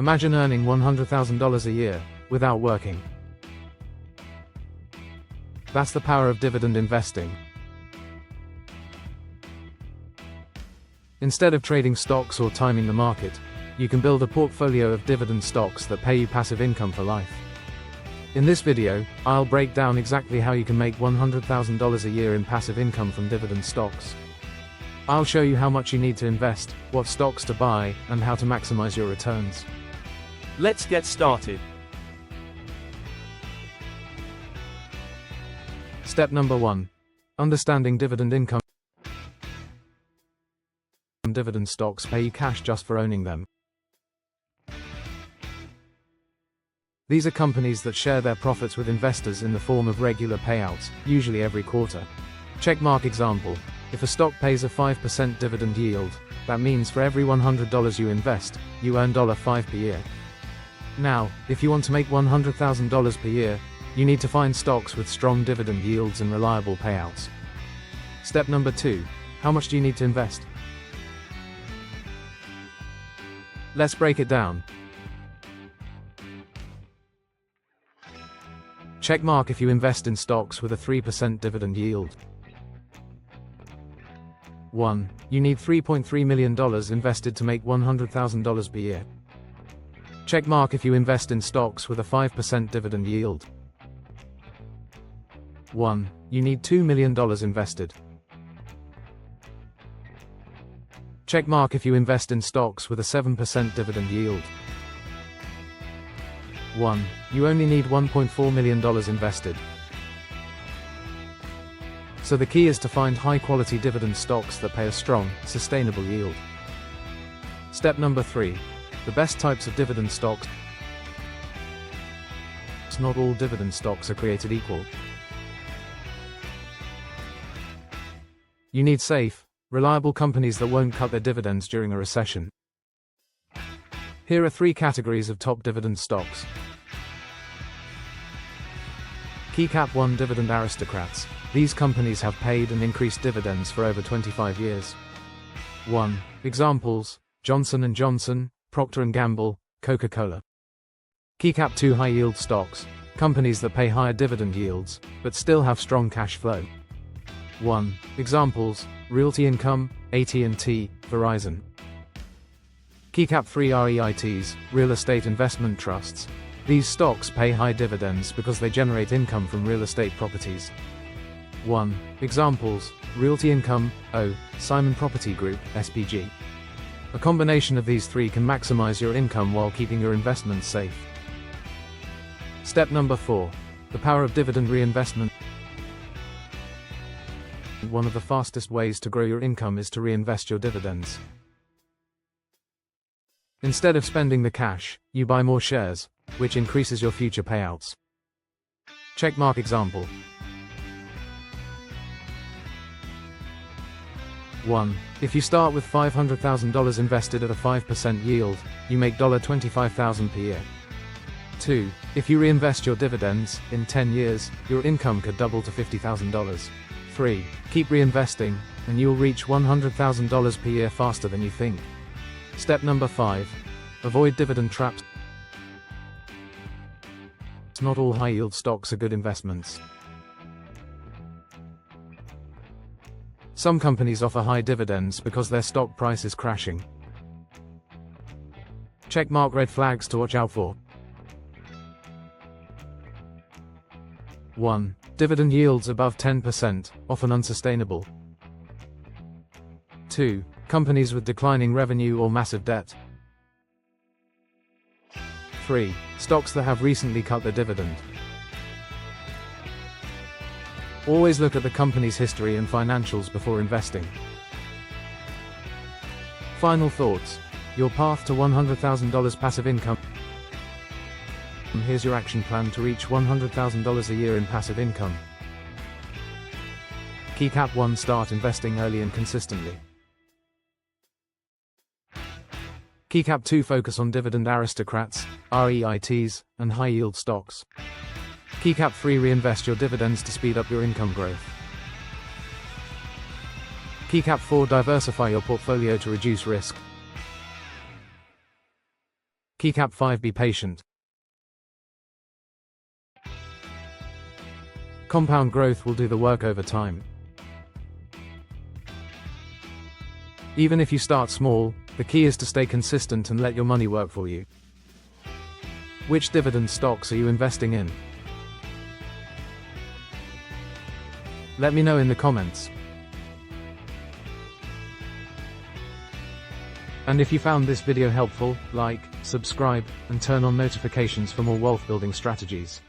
Imagine earning $100,000 a year, without working. That's the power of dividend investing. Instead of trading stocks or timing the market, you can build a portfolio of dividend stocks that pay you passive income for life. In this video, I'll break down exactly how you can make $100,000 a year in passive income from dividend stocks. I'll show you how much you need to invest, what stocks to buy, and how to maximize your returns. Let's get started. Step number 1. Understanding dividend income. Dividend stocks pay you cash just for owning them. These are companies that share their profits with investors in the form of regular payouts, usually every quarter. Checkmark example. If a stock pays a 5% dividend yield, that means for every $100 you invest, you earn $5 per year. Now, if you want to make $100,000 per year, you need to find stocks with strong dividend yields and reliable payouts. Step number 2. How much do you need to invest? Let's break it down. Checkmark if you invest in stocks with a 3% dividend yield. 1. You need $3.3 million invested to make $100,000 per year. Checkmark if you invest in stocks with a 5% dividend yield. 1. You need $2 million invested. Checkmark if you invest in stocks with a 7% dividend yield. 1. You only need $1.4 million invested. So the key is to find high-quality dividend stocks that pay a strong, sustainable yield. Step number 3. The best types of dividend stocks. Not all dividend stocks are created equal. You need safe, reliable companies that won't cut their dividends during a recession. Here are 3 categories of top dividend stocks. Key Cap 1 Dividend Aristocrats. These companies have paid and increased dividends for over 25 years. 1. Examples: Johnson & Johnson, Procter & Gamble, Coca-Cola. Key Cap 2 High Yield Stocks. Companies that pay higher dividend yields, but still have strong cash flow. 1. Examples: Realty Income, AT&T, Verizon. Key Cap 3 REITs, Real Estate Investment Trusts. These stocks pay high dividends because they generate income from real estate properties. 1. Examples: Realty Income, Simon Property Group, SPG. A combination of these 3 can maximize your income while keeping your investments safe. Step number 4. The power of dividend reinvestment. One of the fastest ways to grow your income is to reinvest your dividends. Instead of spending the cash, you buy more shares, which increases your future payouts. Checkmark example. 1. If you start with $500,000 invested at a 5% yield, you make $25,000 per year. 2. If you reinvest your dividends, in 10 years, your income could double to $50,000. 3. Keep reinvesting, and you'll reach $100,000 per year faster than you think. Step number 5. Avoid dividend traps. Not all high-yield stocks are good investments. Some companies offer high dividends because their stock price is crashing. Checkmark red flags to watch out for. 1. Dividend yields above 10%, often unsustainable. 2. Companies with declining revenue or massive debt. 3. Stocks that have recently cut their dividend. Always look at the company's history and financials before investing. Final thoughts. Your path to $100,000 passive income. Here's your action plan to reach $100,000 a year in passive income. Key Cap 1 Start investing early and consistently. Key Cap 2 Focus on dividend aristocrats, REITs, and high-yield stocks. Key Cap 3 Reinvest your dividends to speed up your income growth. Key Cap 4 Diversify your portfolio to reduce risk. Keycap 5. Be patient. Compound growth will do the work over time. Even if you start small, the key is to stay consistent and let your money work for you. Which dividend stocks are you investing in? Let me know in the comments. And if you found this video helpful, like, subscribe, and turn on notifications for more wealth building strategies.